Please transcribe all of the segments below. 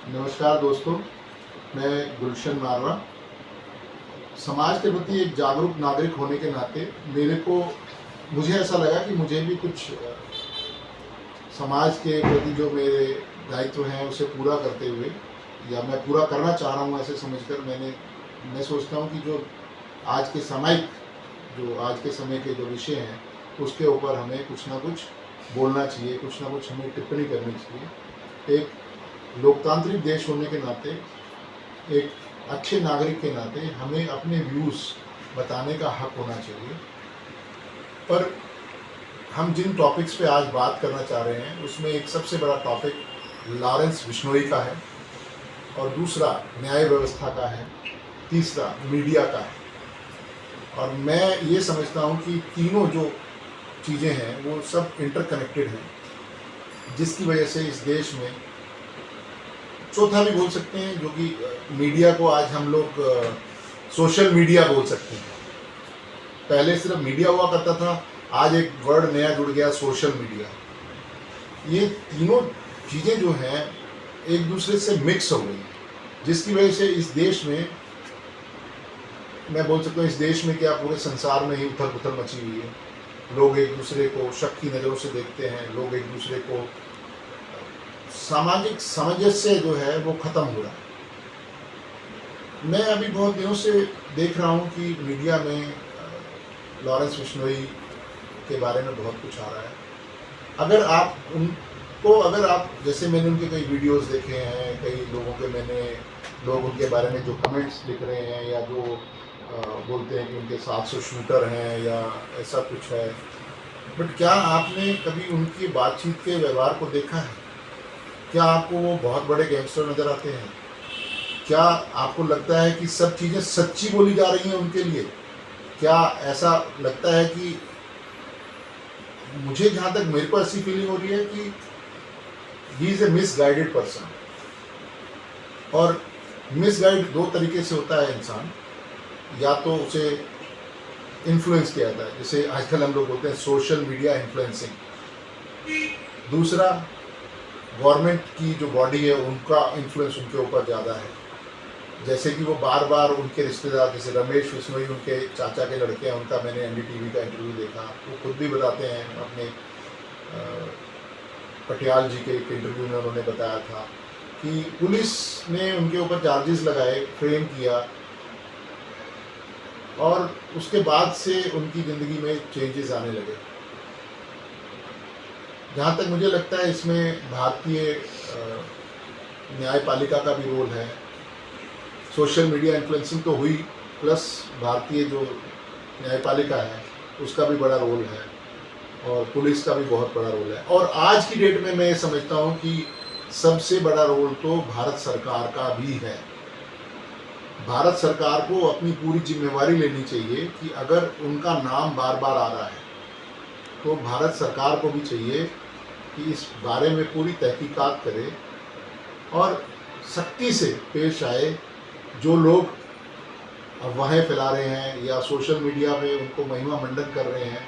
नमस्कार दोस्तों, मैं गुलशन मारवा। समाज के प्रति एक जागरूक नागरिक होने के नाते मुझे ऐसा लगा कि मुझे भी कुछ समाज के प्रति जो मेरे दायित्व हैं उसे पूरा करते हुए, या मैं पूरा करना चाह रहा हूँ ऐसे समझकर मैं सोचता हूँ कि जो आज के आज के समय के जो विषय हैं उसके ऊपर हमें कुछ ना कुछ बोलना चाहिए, कुछ ना कुछ हमें टिप्पणी करनी चाहिए। एक लोकतांत्रिक देश होने के नाते, एक अच्छे नागरिक के नाते हमें अपने व्यूज़ बताने का हक होना चाहिए। पर हम जिन टॉपिक्स पे आज बात करना चाह रहे हैं उसमें एक सबसे बड़ा टॉपिक लॉरेंस बिश्नोई का है, और दूसरा न्याय व्यवस्था का है, तीसरा मीडिया का है। और मैं ये समझता हूँ कि तीनों जो चीज़ें हैं वो सब इंटरकनेक्टेड हैं, जिसकी वजह से इस देश में चौथा भी बोल सकते हैं, जो कि मीडिया को आज हम लोग सोशल मीडिया बोल सकते हैं। पहले सिर्फ मीडिया हुआ करता था, आज एक वर्ड नया जुड़ गया, सोशल मीडिया। ये तीनों चीज़ें जो हैं एक दूसरे से मिक्स हो गई, जिसकी वजह से इस देश में, मैं बोल सकता हूँ इस देश में क्या पूरे संसार में ही उथल पुथल मची हुई है। लोग एक दूसरे को शक की नज़रों से देखते हैं, लोग एक दूसरे को, सामाजिक सामंजस्य जो है वो ख़त्म हो रहा है। मैं अभी बहुत दिनों से देख रहा हूँ कि मीडिया में लॉरेंस बिश्नोई के बारे में बहुत कुछ आ रहा है। अगर आप जैसे मैंने उनके कई वीडियोस देखे हैं, कई लोग उनके बारे में जो कमेंट्स लिख रहे हैं, या जो बोलते हैं कि उनके 700 शूटर हैं या ऐसा कुछ है, बट क्या आपने कभी उनकी बातचीत के व्यवहार को देखा है? क्या आपको वो बहुत बड़े गैंगस्टर नज़र आते हैं? क्या आपको लगता है कि सब चीज़ें सच्ची बोली जा रही हैं उनके लिए? क्या ऐसा लगता है कि, मुझे जहाँ तक मेरे को ऐसी फीलिंग हो रही है कि he is a misguided person. और मिसगाइड दो तरीके से होता है इंसान, या तो उसे इन्फ्लुएंस किया जाता है, जैसे आजकल हम लोग बोलते हैं सोशल मीडिया इन्फ्लुएंसिंग। दूसरा, गवर्नमेंट की जो बॉडी है उनका इन्फ्लुएंस उनके ऊपर ज़्यादा है। जैसे कि वो बार बार उनके रिश्तेदार, जैसे रमेश बिश्नोई उनके चाचा के लड़के हैं, उनका मैंने एनडीटीवी का इंटरव्यू देखा, वो खुद भी बताते हैं, अपने पटियाल जी के एक इंटरव्यू में उन्होंने बताया था कि पुलिस ने उनके ऊपर चार्जेस लगाए, फ्रेम किया, और उसके बाद से उनकी ज़िंदगी में चेंजेस आने लगे। जहाँ तक मुझे लगता है इसमें भारतीय न्यायपालिका का भी रोल है। सोशल मीडिया इन्फ्लुएंसिंग तो हुई, प्लस भारतीय जो न्यायपालिका है उसका भी बड़ा रोल है, और पुलिस का भी बहुत बड़ा रोल है। और आज की डेट में मैं समझता हूँ कि सबसे बड़ा रोल तो भारत सरकार का भी है। भारत सरकार को अपनी पूरी जिम्मेवारी लेनी चाहिए कि अगर उनका नाम बार बार आ रहा है तो भारत सरकार को भी चाहिए कि इस बारे में पूरी तहकीकात करे और सख्ती से पेश आए। जो लोग अफवाहें फैला रहे हैं या सोशल मीडिया पे उनको महिमा मंडन कर रहे हैं,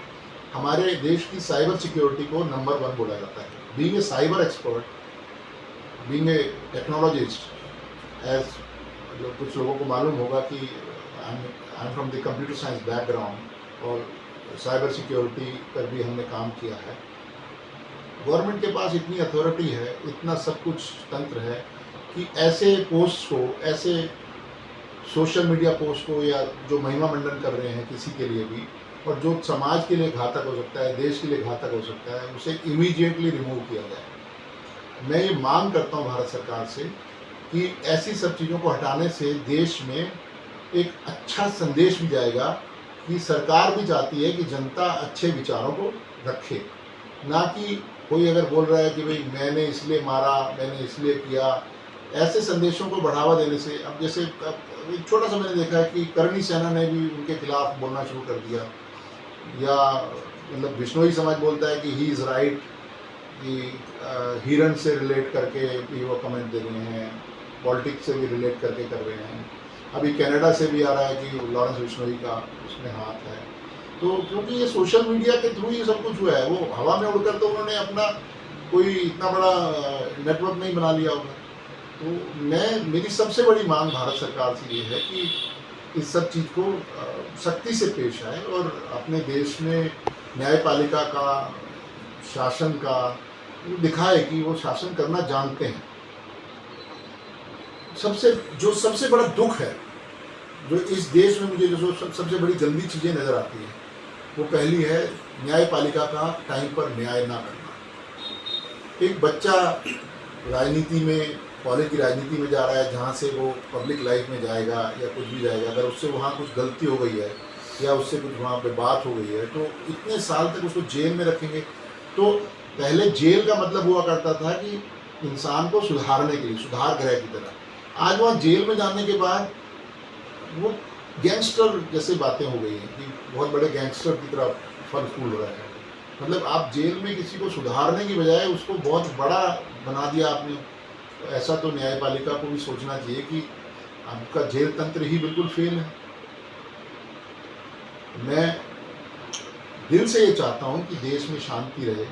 हमारे देश की साइबर सिक्योरिटी को नंबर 1 बोला जाता है। Being a cyber expert, being a technologist, as कुछ लोगों को मालूम होगा कि I am from the computer science background, और साइबर सिक्योरिटी पर भी हमने काम किया है। गवर्नमेंट के पास इतनी अथॉरिटी है, इतना सब कुछ तंत्र है कि ऐसे पोस्ट को, ऐसे सोशल मीडिया पोस्ट को, या जो महिमा मंडन कर रहे हैं किसी के लिए भी, और जो समाज के लिए घातक हो सकता है, देश के लिए घातक हो सकता है, उसे इमीडिएटली रिमूव किया जाए। मैं ये मांग करता हूँ भारत सरकार से कि ऐसी सब चीज़ों को हटाने से देश में एक अच्छा संदेश भी जाएगा कि सरकार भी चाहती है कि जनता अच्छे विचारों को रखे, ना कि कोई अगर बोल रहा है कि भाई मैंने इसलिए मारा, मैंने इसलिए किया। ऐसे संदेशों को बढ़ावा देने से, अब जैसे एक छोटा सा मैंने देखा है कि करणी सेना ने भी उनके खिलाफ बोलना शुरू कर दिया, या मतलब बिश्नोई समाज बोलता है कि ही इज़ राइट, कि हिरन से रिलेट करके भी वो कमेंट दे रहे हैं, पॉलिटिक्स से भी रिलेट करके कर रहे हैं। अभी कनाडा से भी आ रहा है कि लॉरेंस बिश्नोई का उसमें हाथ है। तो क्योंकि ये सोशल मीडिया के थ्रू ही सब कुछ हुआ है, वो हवा में उड़कर तो उन्होंने अपना कोई इतना बड़ा नेटवर्क नहीं बना लिया होगा। तो मेरी सबसे बड़ी मांग भारत सरकार से ये है कि इस सब चीज़ को सख्ती से पेश आए और अपने देश में न्यायपालिका का, शासन का दिखाए कि वो शासन करना जानते हैं। सबसे बड़ा दुख है जो इस देश में मुझे जो सबसे बड़ी गंदी चीज़ें नज़र आती हैं, वो पहली है न्यायपालिका का टाइम पर न्याय ना करना। एक बच्चा राजनीति में, कॉलेज की राजनीति में जा रहा है, जहाँ से वो पब्लिक लाइफ में जाएगा या कुछ भी जाएगा, अगर उससे वहाँ कुछ गलती हो गई है या उससे कुछ वहाँ पे बात हो गई है, तो इतने साल तक उसको जेल में रखेंगे। तो पहले जेल का मतलब हुआ करता था कि इंसान को सुधारने के लिए, सुधार गृह की तरह। आज वहाँ जेल में जाने के बाद वो गैंगस्टर जैसे बातें हो गई हैं कि बहुत बड़े गैंगस्टर की तरह फल फूल रहा है। मतलब आप जेल में किसी को सुधारने की बजाय उसको बहुत बड़ा बना दिया आपने। तो ऐसा तो न्यायपालिका को भी सोचना चाहिए कि आपका जेल तंत्र ही बिल्कुल फेल है। मैं दिल से ये चाहता हूँ कि देश में शांति रहे,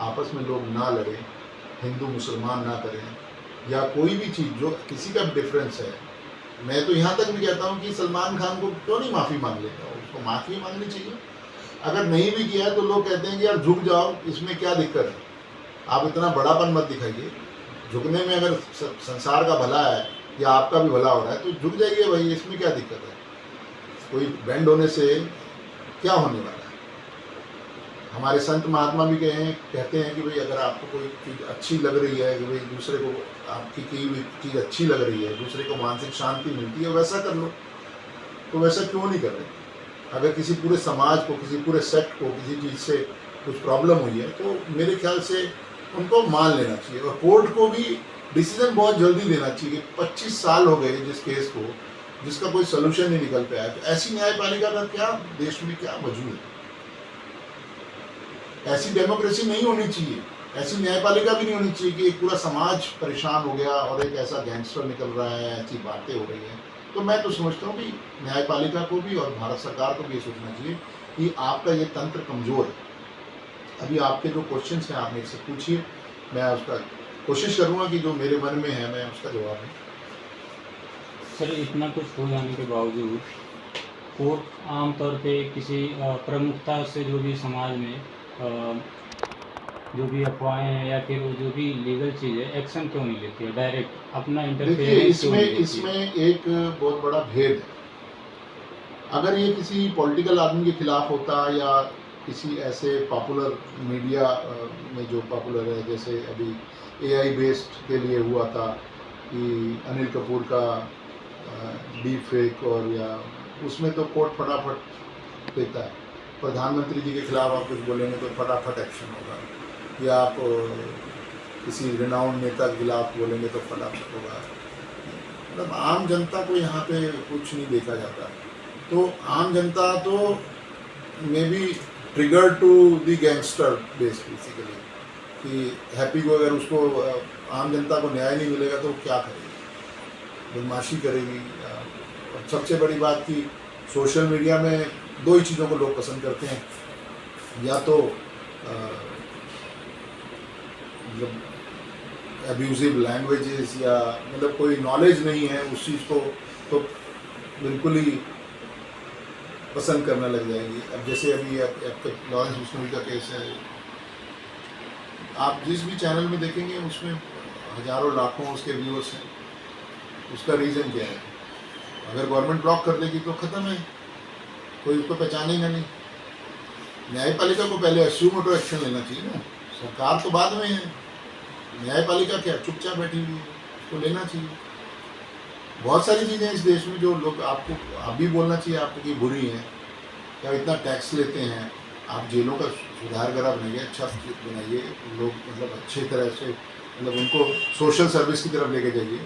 आपस में लोग ना लड़ें, हिंदू मुसलमान ना करें, या कोई भी चीज़ जो किसी का डिफरेंस है। मैं तो यहाँ तक भी कहता हूँ कि सलमान खान को क्यों नहीं माफ़ी मांग लेता, उसको माफ़ी मांगनी चाहिए। अगर नहीं भी किया है तो लोग कहते हैं कि यार झुक जाओ, इसमें क्या दिक्कत है, आप इतना बड़ापन मत दिखाइए। झुकने में अगर संसार का भला है या आपका भी भला हो रहा है तो झुक जाइए भाई, इसमें क्या दिक्कत है। कोई बैंड होने से क्या होने वाला है। हमारे संत महात्मा भी कहते हैं कि भाई अगर आपको कोई चीज़ अच्छी लग रही है, कि भाई दूसरे को आपकी की हुई चीज़ अच्छी लग रही है, दूसरे को मानसिक शांति मिलती है, वैसा कर लो। तो वैसा क्यों नहीं कर रहे। अगर किसी पूरे समाज को, किसी पूरे सेक्ट को किसी चीज़ से कुछ प्रॉब्लम हुई है तो मेरे ख्याल से उनको मान लेना चाहिए। और कोर्ट को भी डिसीजन बहुत जल्दी लेना चाहिए। 25 साल हो गए जिस केस को, जिसका कोई सोल्यूशन नहीं निकल पाया। तो ऐसी न्यायपालिका का क्या देश में क्या वजूद है। ऐसी डेमोक्रेसी नहीं होनी चाहिए, ऐसी न्यायपालिका भी नहीं होनी चाहिए कि एक पूरा समाज परेशान हो गया और एक ऐसा गैंगस्टर निकल रहा है, ऐसी बातें हो रही हैं। तो मैं तो समझता हूँ कि न्यायपालिका को भी और भारत सरकार को भी ये सोचना चाहिए कि आपका ये तंत्र कमज़ोर है। अभी आपके जो क्वेश्चंस हैं आप मेरे से पूछिए, मैं उसका कोशिश करूँगा कि जो मेरे मन में है मैं उसका जवाब दूँ। सर, इतना कुछ हो जाने के बावजूद कोर्ट आमतौर पे किसी प्रमुखता से जो भी समाज में जो भी अफवाहें हैं या फिर जो भी लीगल चीज़ है, एक्शन क्यों नहीं लेती है, डायरेक्ट अपना देखिए इंटरफेरेंस क्यों नहीं लेती है? इसमें एक बहुत बड़ा भेद है। अगर ये किसी पॉलिटिकल आदमी के खिलाफ होता या किसी ऐसे पॉपुलर मीडिया में जो पॉपुलर है, जैसे अभी AI बेस्ड के लिए हुआ था कि अनिल कपूर का डीप फेक, और या उसमें तो कोर्ट फटाफट देता है। प्रधानमंत्री जी के खिलाफ आप कुछ बोलेंगे तो फटाफट एक्शन होगा, या आप किसी रिनाउंड नेता के खिलाफ बोलेंगे तो फटाफट होगा। मतलब आम जनता को यहाँ पे कुछ नहीं देखा जाता। तो आम जनता तो may be trigger to the gangster basically, कि हैप्पी को अगर उसको आम जनता को न्याय नहीं मिलेगा तो वो क्या करेगी, बदमाशी करेगी। और सबसे बड़ी बात कि सोशल मीडिया में दो ही चीज़ों को लोग पसंद करते हैं, या तो मतलब एब्यूजिव लैंग्वेजेस, या मतलब कोई नॉलेज नहीं है उस चीज़ को तो बिल्कुल ही पसंद करने लग जाएंगी। अब जैसे अभी आपके लॉरेंस बिश्नोई का केस है, आप जिस भी चैनल में देखेंगे उसमें हज़ारों लाखों उसके व्यूअर्स हैं। उसका रीज़न क्या है? अगर गवर्नमेंट ब्लॉक कर देगी तो ख़त्म है, कोई उसको पहचानेगा नहीं। न्यायपालिका को पहले अस्यूम एक्शन लेना चाहिए ना, सरकार तो बाद में है। न्यायपालिका क्या चुपचाप बैठी हुई है, उसको लेना चाहिए। बहुत सारी चीज़ें इस देश में जो लोग आपको आप भी बोलना चाहिए आपको कि बुरी हैं। क्या इतना टैक्स लेते हैं, आप जेलों का सुधार करा बनाइए, अच्छा बनाइए, लोग मतलब अच्छे तरह से मतलब उनको सोशल सर्विस की तरफ लेके जाइए।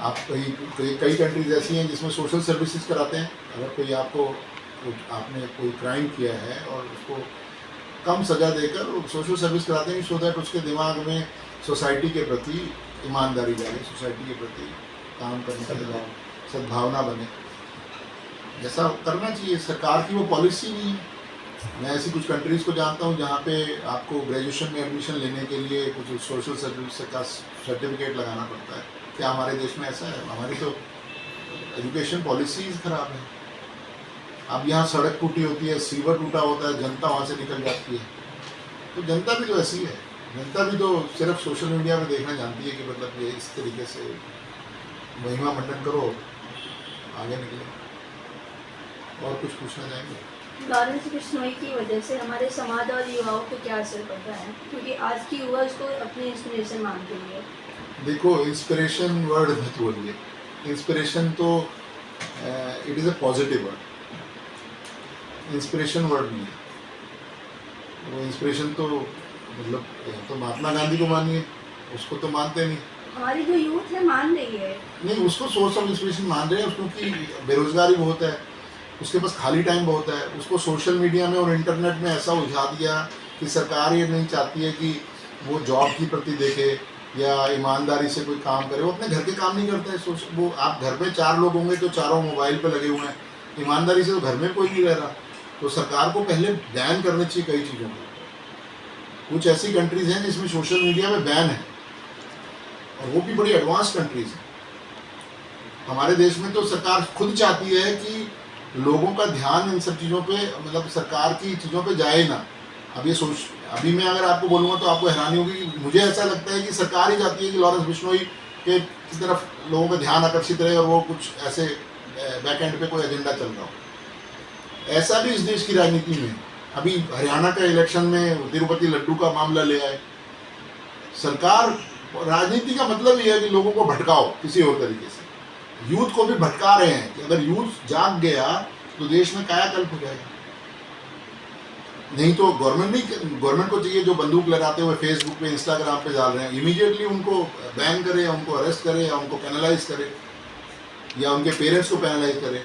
आप कई कंट्रीज ऐसी हैं जिसमें सोशल सर्विसेज कराते हैं। अगर कोई आपने कोई क्राइम किया है और उसको कम सज़ा देकर सोशल सर्विस कराते हैं, सो दैट उसके दिमाग में सोसाइटी के प्रति ईमानदारी जाए, सोसाइटी के प्रति काम करने का सद्भावना बने। जैसा करना चाहिए। सरकार की वो पॉलिसी नहीं है। मैं ऐसी कुछ कंट्रीज़ को जानता हूँ जहाँ पे आपको ग्रेजुएशन में एडमिशन लेने के लिए कुछ सोशल सर्विस का सर्टिफिकेट लगाना पड़ता है। क्या हमारे देश में ऐसा है? हमारी तो एजुकेशन पॉलिसीज़ ख़राब है। अब यहाँ सड़क टूटी होती है, सीवर टूटा होता है, जनता वहाँ से निकल जाती है। तो जनता भी तो ऐसी है, जनता भी तो सिर्फ सोशल मीडिया पे देखना जानती है कि मतलब ये इस तरीके से महिमा मंडन करो, आगे निकले। और कुछ पूछना चाहेंगे? लॉरेंस बिश्नोई की वजह से हमारे समाज और युवाओं पे क्या असर पड़ता है, क्योंकि आज की युवा उसको अपनी इंस्पिरेशन मानती है। देखो, इंस्पिरेशन वर्ड मत बोलिए। इंस्पिरेशन तो it is a positive word, inspiration word नहीं है। वो इंस्पिरेशन तो मतलब तो महात्मा गांधी को मानिए, उसको तो मानते नहीं। हमारी जो यूथ है मान रही है। नहीं, उसको सोर्स ऑफ इंस्पिरेशन मान रहे हैं, क्योंकि बेरोजगारी बहुत है, उसके पास खाली टाइम बहुत है। उसको सोशल मीडिया में और इंटरनेट में ऐसा उलझा दिया कि सरकार ये नहीं चाहती है कि वो जॉब की प्रति देखे या ईमानदारी से कोई काम करे। वो अपने घर के काम नहीं करते हैं। वो आप घर में 4 लोग होंगे तो चारों मोबाइल पे लगे हुए हैं, ईमानदारी से तो घर में कोई नहीं रह रहा। तो सरकार को पहले बैन करना चाहिए कई चीज़ों को। कुछ ऐसी कंट्रीज़ हैं जिसमें सोशल मीडिया में बैन है, और वो भी बड़ी एडवांस कंट्रीज़ हैं। हमारे देश में तो सरकार खुद चाहती है कि लोगों का ध्यान इन सब चीज़ों पे, मतलब सरकार की चीज़ों पे जाए ना। अभी मैं अगर आपको बोलूँगा तो आपको हैरानी होगी कि मुझे ऐसा लगता है कि सरकार ही चाहती है कि लॉरेंस बिश्नोई के की तरफ लोगों का ध्यान आकर्षित रहे और वो कुछ ऐसे बैक एंड पे कोई एजेंडा चल रहा हो। ऐसा भी इस देश की राजनीति में। अभी हरियाणा का इलेक्शन में तिरुपति लड्डू का मामला ले आए। सरकार, राजनीति का मतलब ये है कि लोगों को भटकाओ किसी और तरीके से। यूथ को भी भटका रहे हैं कि अगर यूथ जाग गया तो देश में कायाकल्प हो जाएगा। नहीं तो गवर्नमेंट को चाहिए जो बंदूक लगाते हुए फेसबुक पे, इंस्टाग्राम पे डाल रहे हैं, इमीडिएटली उनको बैन करे या उनको अरेस्ट करे या उनको पेनलाइज करे या उनके पेरेंट्स को पेनलाइज करे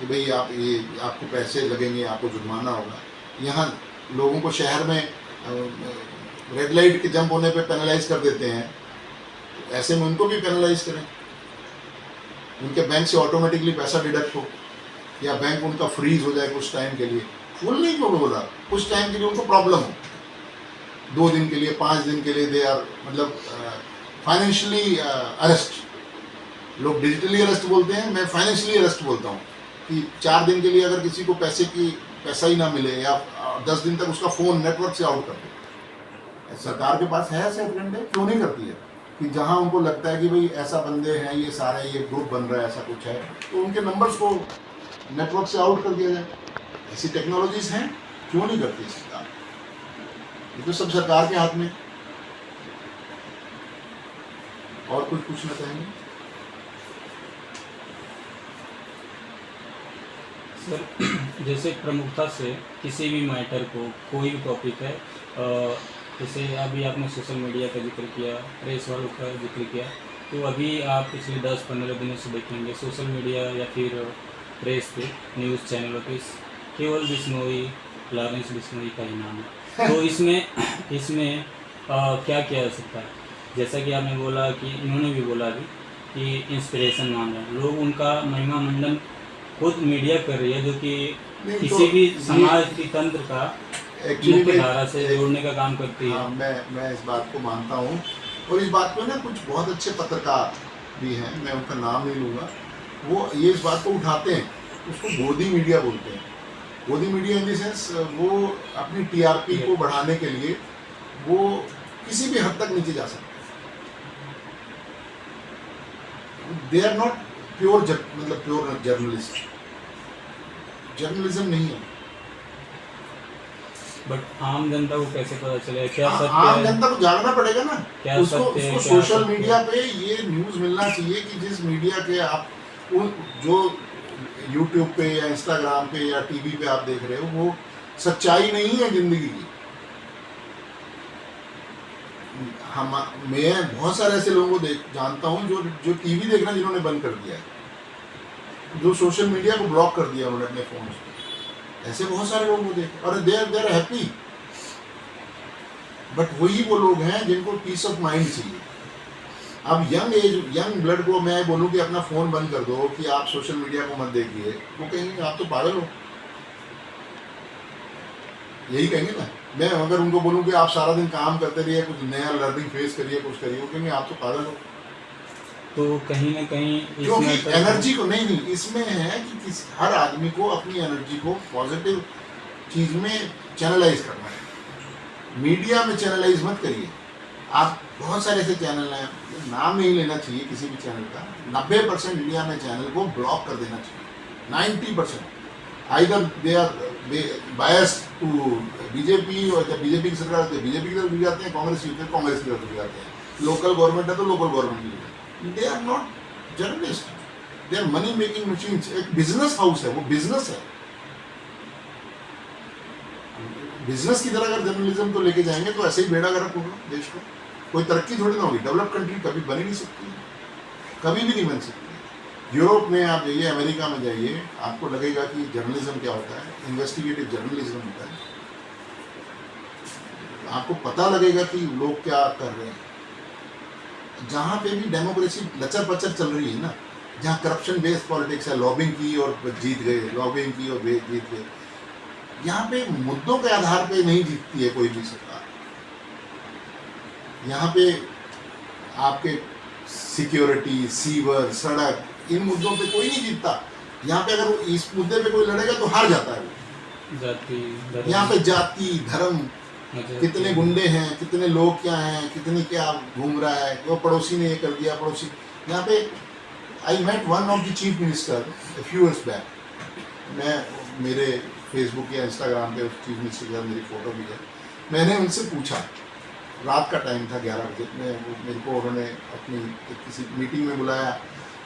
कि भाई आप ये आपको पैसे लगेंगे, आपको जुर्माना होगा। यहाँ लोगों को शहर में रेड लाइट के जंप होने पे पेनलाइज कर देते हैं, ऐसे में उनको भी पेनलाइज करें। उनके बैंक से ऑटोमेटिकली पैसा डिडक्ट हो या बैंक उनका फ्रीज हो जाए कुछ टाइम के लिए। फुल नहीं क्यों बोला, कुछ टाइम के लिए उनको प्रॉब्लम हो, 2 दिन के लिए, 5 दिन के लिए दे आर मतलब फाइनेंशियली अरेस्ट। लोग डिजिटली अरेस्ट बोलते हैं, मैं फाइनेंशियली अरेस्ट बोलता हूँ कि 4 दिन के लिए अगर किसी को पैसा ही ना मिले या 10 दिन तक उसका फ़ोन नेटवर्क से आउट कर दे। सरकार के पास है ऐसे एजेंडे, क्यों नहीं करती है कि जहाँ उनको लगता है कि भाई ऐसा बंदे हैं, ये सारे ये ग्रुप बन रहा है, ऐसा कुछ है, तो उनके नंबर्स को नेटवर्क से आउट कर दिया जाए। ऐसी टेक्नोलॉजीज हैं, क्यों नहीं करती सरकार? ये तो सब सरकार के हाथ में। और कुछ पूछना चाहेंगे? सर, जैसे प्रमुखता से किसी भी मैटर को, कोई भी टॉपिक है, जैसे अभी आपने सोशल मीडिया का जिक्र किया, प्रेस वालों का जिक्र किया, तो अभी आप पिछले 10-15 दिनों से देखेंगे सोशल मीडिया या फिर प्रेस पे, न्यूज़ चैनलों पे केवल बिश्नोई, लॉरेंस बिश्नोई का ही नाम है। तो इसमें क्या किया जा सकता है? जैसा कि आपने बोला कि इन्होंने भी बोला अभी कि इंस्पिरेशन मान रहे हैं लोग, उनका महिमा मंडन खुद मीडिया कर रही है, जो कि किसी भी समाज की तंत्र का मुख्य धारा से जोड़ने का काम करती है। हाँ, मैं इस बात को मानता हूँ, और इस बात पे ना कुछ बहुत अच्छे पत्रकार भी हैं, मैं उनका नाम नहीं लूँगा, वो ये इस बात को उठाते हैं, उसको गोदी मीडिया बोलते हैं। गोदी मीडिया इन द सेंस वो अपनी टीआरपी को बढ़ाने के लिए वो किसी भी हद तक नीचे जा सकते हैं। They are not pure journalist, journalism नहीं है। बट आम जनता को कैसे पता चलेगा क्या सत्य आम है? जनता को जागना पड़ेगा ना। क्या उसको सत्य है, क्या सोशल असत्य मीडिया है? पे ये न्यूज़ मिलना चाहिए कि जिस मीडिया के आप जो यूट्यूब पे या इंस्टाग्राम पे या टीवी पे आप देख रहे हो, वो सच्चाई नहीं है जिंदगी की। मैं बहुत सारे ऐसे लोगों को जानता हूँ जो टीवी देखना जिन्होंने बंद कर दिया है, जो सोशल मीडिया को ब्लॉक कर दिया उन्होंने अपने फोन से। ऐसे बहुत सारे लोगों को देख, और दे आर हैप्पी। बट वही वो लोग हैं जिनको पीस ऑफ माइंड चाहिए। अब यंग ब्लड को मैं बोलूँ कि अपना फ़ोन बंद कर दो, कि आप सोशल मीडिया को मत देखिए, वो कहेंगे आप तो पागल हो। यही कहेंगे ना। मैं अगर उनको बोलूँ कि आप सारा दिन काम करते रहिए, कुछ नया लर्निंग फेस करिए, कुछ करिए, वो कहेंगे आप तो पागल हो। तो कहीं ना कहीं इस क्योंकि मैटर एनर्जी को नहीं, इसमें है कि हर आदमी को अपनी एनर्जी को पॉजिटिव चीज में चैनलाइज करना है। मीडिया में चैनलाइज मत करिए। आप बहुत सारे ऐसे चैनल हैं, नाम नहीं लेना चाहिए किसी भी चैनल का, 90% इंडिया में चैनल को ब्लॉक कर देना चाहिए। 90% either they are biased to BJP, और जब बीजेपी की सरकार होती है बीजेपी की तरफ भी जाते हैं, कांग्रेस की कांग्रेस की तरफ भी जाते हैं, लोकल गवर्नमेंट है तो लोकल गवर्नमेंट की। They are not journalist, they are money making machines. एक बिजनेस हाउस है, वो बिजनेस है। बिजनेस की तरह अगर जर्नलिज्म को लेके जाएंगे तो ऐसे ही बेड़ा गर्क होगा देश को, कोई तरक्की थोड़ी ना होगी। डेवलप कंट्री कभी बन ही नहीं सकती, कभी भी नहीं बन सकती। यूरोप में आप जाइए, अमेरिका में जाइए, आपको लगेगा कि जर्नलिज्म क्या होता है, इन्वेस्टिगेटिव जर्नलिज्म होता है। आपको पता लगेगा कि लोग क्या कर रहे हैं। जहाँ पे भी डेमोक्रेसी लचर पचर चल रही है ना, जहाँ करप्शन बेस्ड पॉलिटिक्स है, लॉबिंग की और जीत गए, लॉबिंग की और जीत गए, यहाँ पे मुद्दों के आधार पे नहीं जीतती है कोई भी सरकार। यहाँ पे आपके सिक्योरिटी, सीवर, सड़क, इन मुद्दों पे कोई नहीं जीतता। यहाँ पे अगर इस मुद्दे पे कोई लड़ेगा तो हार जाता है वो। जाति यहाँ पे जाति, धर्म, कितने गुंडे हैं, कितने लोग क्या हैं, कितनी क्या घूम रहा है, वो पड़ोसी ने ये कर दिया, पड़ोसी। यहाँ पे I met one of the chief minister few years back. मैं मेरे फेसबुक या इंस्टाग्राम पे उस चीफ मिनिस्टर के साथ मेरी फ़ोटो भी है। मैंने उनसे पूछा, रात का टाइम था 11 बजे, मेरे को उन्होंने अपनी किसी मीटिंग में बुलाया,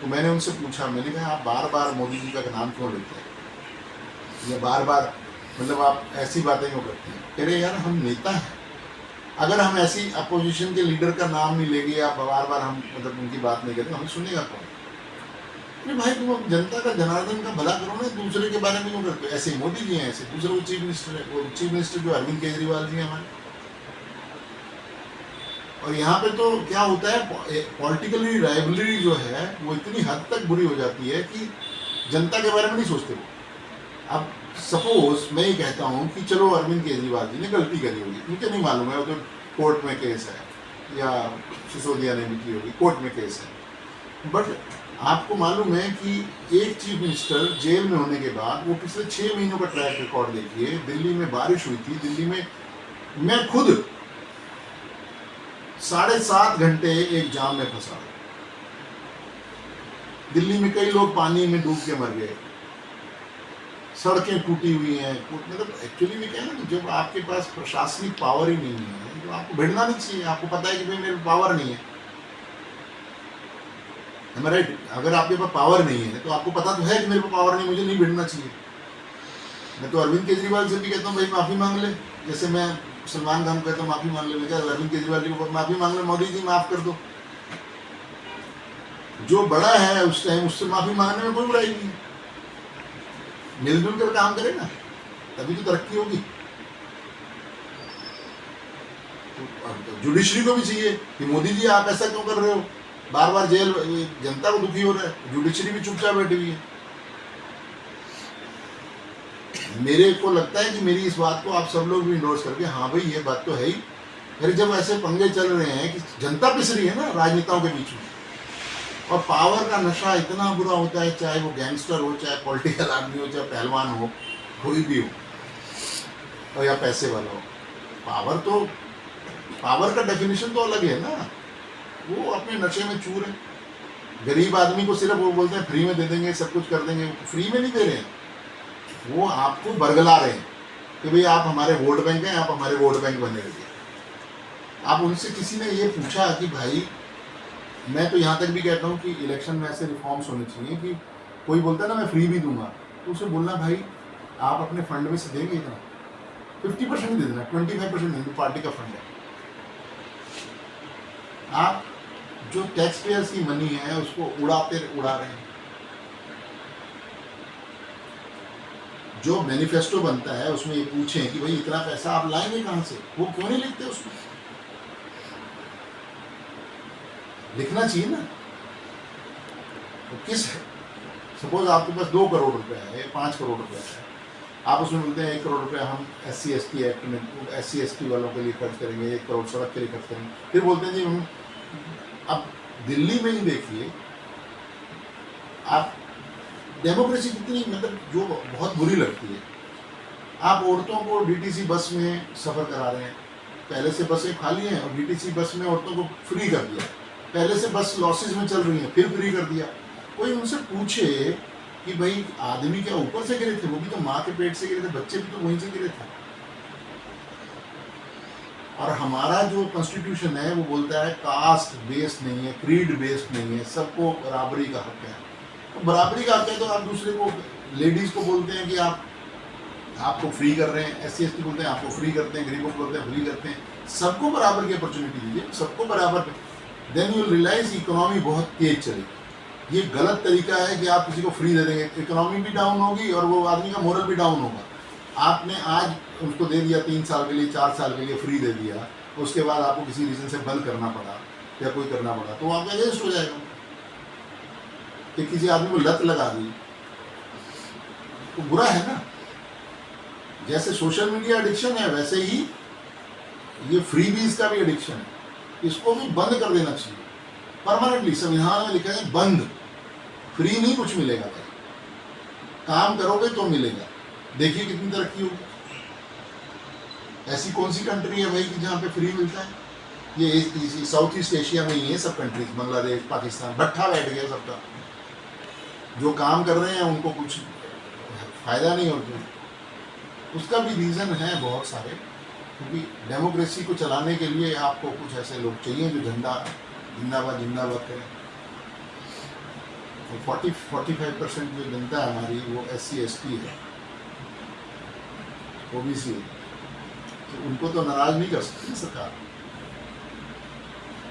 तो मैंने उनसे पूछा, मैंने कहा आप बार बार मोदी जी का नाम क्यों लेते हैं, या बार बार मतलब आप ऐसी बातें क्यों करते हैं। कह रहे यार हम नेता हैं, अगर हम ऐसी अपोजिशन के लीडर का नाम नहीं लेंगे या बार बार हम मतलब उनकी बात नहीं करेंगे, हमें सुनेगा कौन। अरे भाई तुम जनता का, जनार्दन का भला करो ना, दूसरे के बारे में क्यों करते हो। ऐसे मोदी जी हैं, ऐसे दूसरे वो चीफ मिनिस्टर है, वो चीफ मिनिस्टर जो अरविंद केजरीवाल जी हैं हमारे। और यहाँ पे तो क्या होता है, पॉलिटिकली राइवलरी जो है वो इतनी हद तक बुरी हो जाती है कि जनता के बारे में नहीं सोचते वो। अब सपोज मैं ये कहता हूँ कि चलो अरविंद केजरीवाल जी ने गलती करी होगी, मुझे नहीं मालूम है, वो तो कोर्ट में केस है, या सिसोदिया ने भी की होगी, कोर्ट में केस है। बट आपको मालूम है कि एक चीफ मिनिस्टर जेल में होने के बाद वो पिछले 6 महीनों का ट्रैक रिकॉर्ड देखिए। दिल्ली में बारिश हुई थी, दिल्ली में मैं खुद 7.5 घंटे एक जाम में फंसा। दिल्ली में कई लोग पानी में डूब के मर गए, सड़कें टूटी हुई हैं। मतलब एक्चुअली में क्या है ना, जब आपके पास प्रशासनिक पावर ही नहीं है तो आपको भिड़ना नहीं चाहिए। आपको पता है कि भाई मेरे पावर नहीं है, राइट। अगर आपके पास पावर नहीं है तो आपको पता तो है कि मेरे पास पावर नहीं, मुझे नहीं भिड़ना चाहिए। मैं तो अरविंद केजरीवाल से भी कहता हूँ भाई माफ़ी मांग ले, जैसे मैं सलमान खान को कहता हूँ माफ़ी मांग ले, मैं क्या अरविंद केजरीवाल जी को माफ़ी मांग ले, मोदी जी माफ़ कर दो। जो बड़ा है उस टाइम उससे माफ़ी मांगने में कोई बुराई नहीं है। मिलजुल कर काम करे ना, तभी तो तरक्की होगी। तो जुडिशरी को भी चाहिए कि मोदी जी आप ऐसा क्यों कर रहे हो, बार बार जेल, जनता को दुखी हो रहा है। जुडिशरी भी चुपचाप बैठी हुई है। मेरे को लगता है कि मेरी इस बात को आप सब लोग भी इंडोर्स करके, हाँ भाई ये बात तो है ही। अरे जब ऐसे पंगे चल रहे हैं कि जनता पिस रही है ना राजनेताओं के बीच में, और पावर का नशा इतना बुरा होता है, चाहे वो गैंगस्टर हो, चाहे पॉलिटिकल आदमी हो, चाहे पहलवान हो, कोई भी हो, और या पैसे वाला हो। पावर का डेफिनेशन तो अलग है ना। वो अपने नशे में चूर है। गरीब आदमी को सिर्फ वो बोलते हैं फ्री में दे देंगे, सब कुछ कर देंगे। फ्री में नहीं दे रहे हैं, वो आपको बरगला रहे हैं कि भाई आप हमारे वोट बैंक हैं, आप हमारे वोट बैंक बने रहिए। आप उनसे किसी ने ये पूछा कि भाई, मैं तो यहाँ तक भी कहता हूँ कि इलेक्शन में ऐसे रिफॉर्म्स होने चाहिए कि कोई बोलता है ना मैं फ्री भी दूंगा, तो उसे बोलना भाई आप अपने फंड में से देंगे इतना, 50% दे देना, 25% नहीं, तो पार्टी का फंड है। आप जो टैक्स पेयर्स की मनी है उसको उड़ा रहे हैं। जो मैनिफेस्टो बनता है उसमें ये पूछें कि भाई इतना पैसा आप लाएंगे कहाँ से, वो क्यों नहीं लिखते उसमें। लिखना चाहिए ना। तो किस, सपोज आपके पास 2 करोड़ रुपए है, 5 करोड़ रुपए है, आप उसमें बोलते हैं 1 करोड़ रुपया हम SC/ST एक्ट में SC/ST वालों के लिए खर्च करेंगे, 1 करोड़ सड़क के लिए खर्च करेंगे। फिर बोलते हैं जी हम, अब दिल्ली में ही देखिए आप, डेमोक्रेसी कितनी मतलब जो बहुत बुरी लगती है। आप औरतों को DTC बस में सफ़र करा रहे हैं, पहले से बसें खाली हैं और DTC बस में औरतों को फ्री कर दिया। पहले से बस लॉसेज में चल रही है, फिर फ्री कर दिया। कोई उनसे पूछे कि भाई आदमी क्या ऊपर से गिरे थे? वो भी तो माँ के पेट से गिरे थे, बच्चे भी तो वहीं से गिरे थे। और हमारा जो कॉन्स्टिट्यूशन है वो बोलता है कास्ट बेस्ड नहीं है, क्रीड बेस्ड नहीं है, सबको बराबरी का हक है। तो बराबरी का हक है तो आप दूसरे को, लेडीज को बोलते हैं कि आपको फ्री कर रहे हैं, SC/ST बोलते हैं आपको फ्री करते हैं, गरीबों को बोलते हैं फ्री करते हैं। सबको बराबर की अपॉर्चुनिटी दीजिए, सबको बराबर। देन यू रियलाइज इकोनॉमी बहुत तेज चलेगी। ये गलत तरीका है कि आप किसी को फ्री दे देंगे, इकोनॉमी भी डाउन होगी और वो आदमी का मोरल भी डाउन होगा। आपने आज उसको दे दिया 3 साल के लिए, 4 साल के लिए फ्री दे दिया, उसके बाद आपको किसी रीज़न से बंद करना पड़ा या कोई करना पड़ा तो आपका अगेंस्ट हो जाएगा। कि किसी आदमी को लत लगा दी तो बुरा है ना। जैसे सोशल मीडिया एडिक्शन है वैसे ही ये फ्री बीज का भी एडिक्शन है, इसको भी बंद कर देना चाहिए परमानेंटली। संविधान में लिखा है बंद, फ्री नहीं कुछ मिलेगा भाई, काम करोगे तो मिलेगा। देखिए कितनी तरक्की होगी। ऐसी कौन सी कंट्री है भाई कि जहाँ पे फ्री मिलता है? ये साउथ ईस्ट एशिया में ही है सब कंट्रीज, बांग्लादेश, पाकिस्तान, भट्ठा बैठ गया सबका। जो काम कर रहे हैं उनको कुछ फायदा नहीं होता। उसका भी रीज़न है बहुत सारे, क्योंकि डेमोक्रेसी को चलाने के लिए आपको कुछ ऐसे लोग चाहिए जो झंडा जिंदाबाद जिंदाबाद करें। तो 40-45% जो जनता है हमारी वो SC/ST है, OBC है, तो उनको तो नाराज नहीं कर सकती सरकार।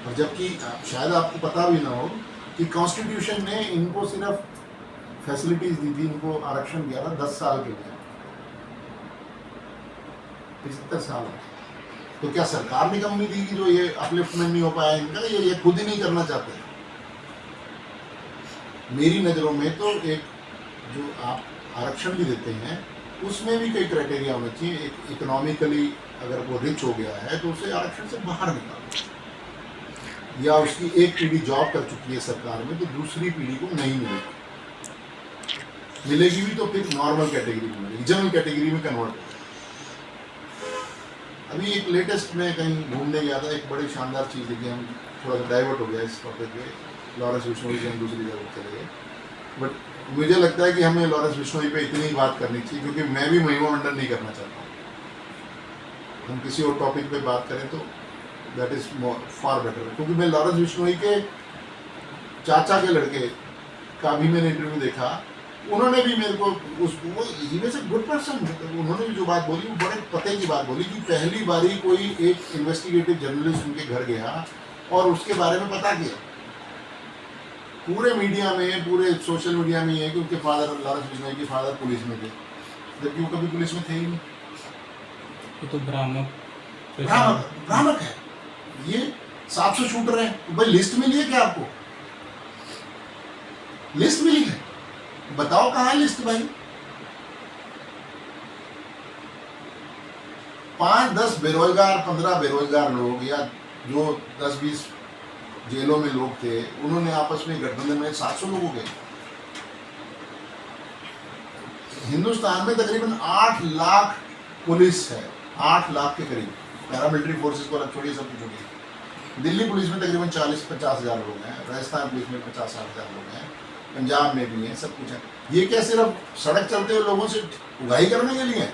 और जबकि शायद आपको पता भी ना हो कि कॉन्स्टिट्यूशन ने इनको सिर्फ फैसिलिटीज दी थी, इनको आरक्षण दिया था 10 साल के लिए, 75 साल। तो क्या सरकार ने कमी दी कि जो ये अपलिफ्टमेंट नहीं हो पाया इनका? ये खुद ही नहीं करना चाहते। मेरी नज़रों में तो एक जो आप आरक्षण भी देते हैं उसमें भी कई क्राइटेरिया होना चाहिए। एक इकोनॉमिकली अगर वो रिच हो गया है तो उसे आरक्षण से बाहर निकालो, या उसकी एक पीढ़ी जॉब कर चुकी है सरकार में तो दूसरी पीढ़ी को नहीं मिलेगी, मिलेगी भी तो फिर नॉर्मल कैटेगरी में मिलेगी, जनरल कैटेगरी में कन्वर्ट हो। अभी एक लेटेस्ट में कहीं घूमने गया था, एक बड़ी शानदार चीज़ देखी, हम थोड़ा सा डाइवर्ट हो गया इस टॉपिक पे, लॉरेंस बिश्नोई से हम दूसरी जगह चले गए। बट मुझे लगता है कि हमें लॉरेंस बिश्नोई पे इतनी ही बात करनी चाहिए, क्योंकि मैं भी महिमा मंडन नहीं करना चाहता हूँ। हम किसी और टॉपिक पे बात करें तो दैट इज़ फार बेटर, क्योंकि मैं लॉरेंस बिश्नोई के चाचा के लड़के का भी मैंने इंटरव्यू देखा, उन्होंने भी मेरे को वो ही वैसे गुड पर्सन, उन्होंने भी जो बात बोली वो बड़े पते की बात बोली कि पहली बारी कोई एक इन्वेस्टिगेटिव जर्नलिस्ट उनके घर गया और उसके बारे में पता किया। पूरे मीडिया में, पूरे सोशल मीडिया में ये है कि उनके फादर, लॉरेंस बिश्नोई के फादर पुलिस में थे, जबकि वो कभी पुलिस में थे ही नहीं। तो भ्रामक है। ये 700 शूटर हैं, तो भाई लिस्ट मिली है क्या आपको? लिस्ट मिली है, बताओ कहाँ है लिस्ट भाई? 5-10 बेरोजगार, 15 बेरोजगार लोग, या जो 10-20 जेलों में लोग थे, उन्होंने आपस में गठबंधन में 700 लोग हो गए। हिंदुस्तान में तकरीबन 8 लाख पुलिस है, 8 लाख के करीब। पैरामिलिट्री फोर्सेस को अलग छोड़िए, सब कुछ छोड़िए। दिल्ली पुलिस में तकरीबन 40-50 हज़ार लोग हैं, राजस्थान पुलिस में 50-60 हज़ार लोग हैं, पंजाब में भी हैं, सब कुछ है। ये क्या सिर्फ सड़क चलते हुए लोगों से उगाही करने के लिए?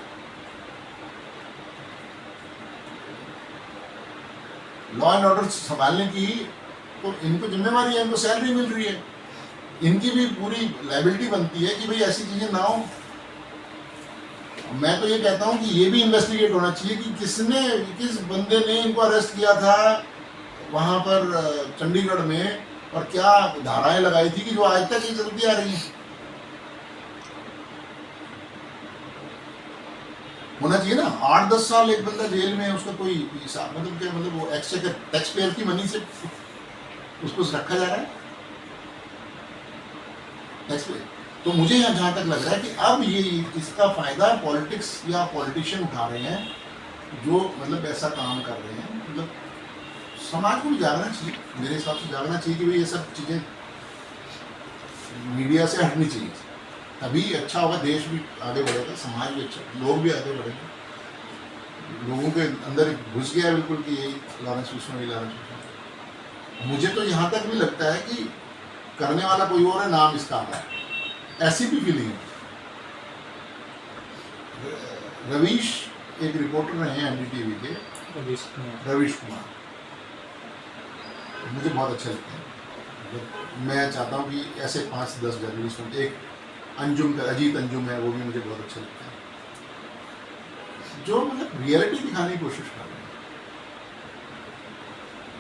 लॉ एंड ऑर्डर संभालने की तो इनको जिम्मेवारी है, इनको सैलरी मिल रही है, इनकी भी पूरी लायबिलिटी बनती है कि भाई ऐसी चीजें ना हो। मैं तो ये कहता हूँ कि ये भी इन्वेस्टिगेट होना चाहिए कि किस बंदे ने इनको अरेस्ट किया था वहाँ पर चंडीगढ़ में, और क्या धाराएं लगाई थी कि जो आज तक ये चलती आ रही है। होना चाहिए ना। 8-10 साल एक बंदा जेल में है, उसका कोई हिसाब, मतलब क्या, मतलब वो एक्सचेकर, टैक्स पेयर की मनी से उसको रखा जा रहा है, टैक्स पेयर। तो मुझे यहाँ जहाँ तक लग रहा है कि अब ये इसका फ़ायदा पॉलिटिक्स या पॉलिटिशियन उठा रहे हैं, जो मतलब ऐसा काम कर रहे हैं। मतलब समाज को भी जागना चाहिए, मेरे हिसाब से जागना चाहिए कि भाई ये सब चीज़ें मीडिया से हटनी चाहिए, तभी अच्छा होगा, देश भी आगे बढ़ेगा, समाज भी अच्छा, लोग भी आगे बढ़ेंगे। लोगों के अंदर घुस गया बिल्कुल कि यही लॉरेंस बिश्नोई, लॉरेंस बिश्नोई। मुझे तो यहाँ तक भी लगता है कि करने वाला कोई और है, नाम इसका आता है, ऐसी भी फीलिंग है। रवीश एक रिपोर्टर रहे हैं एनडीटीवी के, रवीश कुमार, मुझे बहुत अच्छे लगते हैं। मतलब मैं चाहता हूँ कि ऐसे 5-10 जर्नलिस्ट हों। एक अंजुम का, अजीत अंजुम है, वो भी मुझे बहुत अच्छे लगते हैं, जो मतलब रियलिटी दिखाने की कोशिश कर रहे हैं।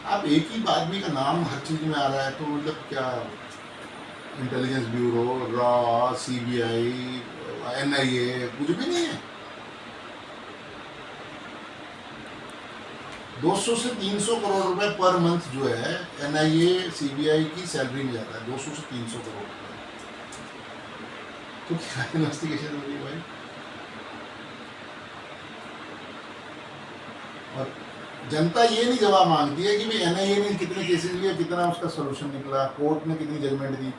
आप एक ही आदमी का नाम हर चीज़ में आ रहा है, तो मतलब क्या intelligence bureau, raw, CBI, NIA, कुछ भी नहीं है। 200 से 300 करोड़ रुपए पर मंथ जो है एनआईए, सीबीआई की सैलरी में जाता है, 200 से 300 करोड़ रुपए। तो क्या इन्वेस्टिगेशन हो रही है भाई? और जनता ये नहीं जवाब मांगती है कि भाई एनआईए ने कितने केसेस लिए, कितना उसका सोल्यूशन निकला, कोर्ट ने कितनी जजमेंट दी।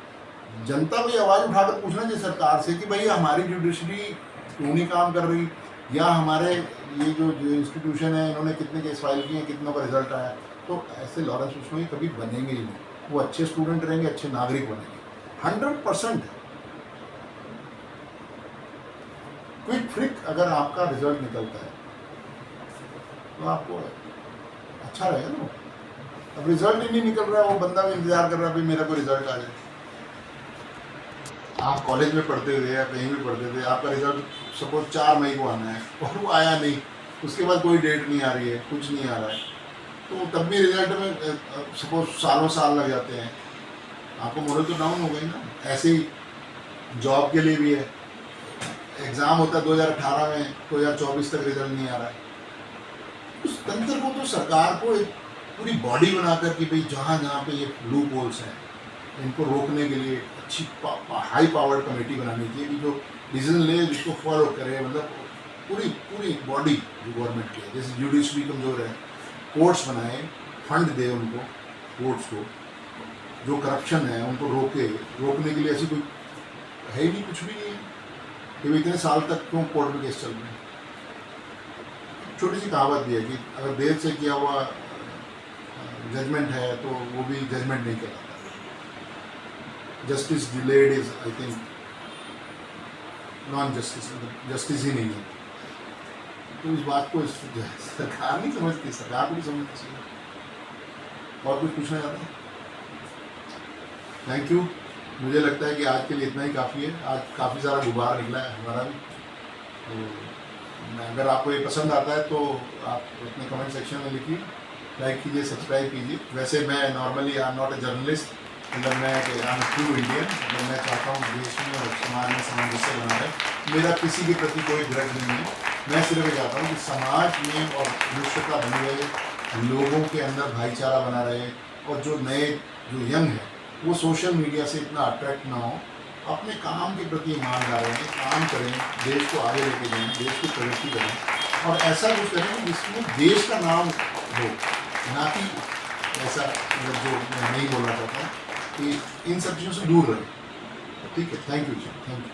जनता को ये आवाज़ उठाकर पूछना चाहिए सरकार से कि भाई हमारी जुडिशरी क्यों नहीं काम कर रही, या हमारे ये जो इंस्टीट्यूशन है इन्होंने कितने केस फाइल किए हैं, कितनों का रिजल्ट आया। तो ऐसे लॉरेंस बिश्नोई कभी बनेंगे ही नहीं। वो अच्छे स्टूडेंट रहेंगे, अच्छे नागरिक बनेंगे 100%। क्विक फ्रिक अगर आपका रिजल्ट निकलता है तो आपको अच्छा रहेगा ना। अब रिजल्ट ही नहीं निकल रहा, वो बंदा भी इंतजार कर रहा है भाई मेरा कोई रिजल्ट आ जाए। आप कॉलेज में पढ़ते थे या कहीं भी पढ़ते थे, आपका रिजल्ट सपोज 4 मई को आना है और वो आया नहीं, उसके बाद कोई डेट नहीं आ रही है, कुछ नहीं आ रहा है, तो तब भी रिजल्ट में सपोज सालों साल लग जाते हैं, आपको मोरल तो डाउन हो गई ना। ऐसे ही जॉब के लिए भी है, एग्ज़ाम होता है 2018 में, 2024 तक रिजल्ट नहीं आ रहा है। उस तंत्र को तो सरकार को एक पूरी बॉडी बनाकर कि भाई जहाँ जहाँ पे ये लूप होल्स हैं इनको रोकने के लिए अच्छी हाई पावर्ड कमेटी बनानी चाहिए कि जो डिसीजन ले उसको फॉलो करे। मतलब पूरी बॉडी जो गवर्नमेंट की है, जैसे जुडिशरी कमज़ोर है, कोर्ट्स बनाए, फंड दे उनको, कोर्ट्स को, जो करप्शन है उनको रोकने के लिए ऐसी कोई है ही नहीं, कुछ भी नहीं है कि इतने साल तक क्यों कोर्ट में केस चल रहे हैं। छोटी सी कहावत भी है कि अगर देर से किया हुआ जजमेंट है तो वो भी जजमेंट नहीं कहलाता। Justice delayed is I think non justice, justice ही नहीं है। तो इस बात को सरकार नहीं समझती, सरकार को भी समझना चाहिए। और कुछ पूछना चाहता है? Thank you. मुझे लगता है कि आज के लिए इतना ही काफ़ी है। आज काफ़ी सारा गुब्बार निकला है हमारा भी। तो अगर आपको ये पसंद आता है तो आप अपने कमेंट सेक्शन में लिखिए, लाइक कीजिए, सब्सक्राइब कीजिए। वैसे मैं normally I am not a journalist, मतलब मैं आई एम ट्रू इंडियन। मतलब मैं चाहता हूँ देश में और समाज में सामंजस्य बना रहे। मेरा किसी के प्रति कोई ग्रज नहीं है। मैं सिर्फ ये चाहता हूँ कि समाज में और विश्वता बनी रहे, लोगों के अंदर भाईचारा बना रहे, और जो यंग है वो सोशल मीडिया से इतना अट्रैक्ट ना हो, अपने काम के प्रति ईमानदार रहें, काम करें, देश को आगे लेके जाएं, देश की प्रगति करें, और ऐसा कुछ करें जिसमें देश का नाम हो, ना कि ऐसा जो मैं नहीं बोलना चाहता कि इन सब चीज़ों से दूर रहें। ठीक है, thank you ji, thank you.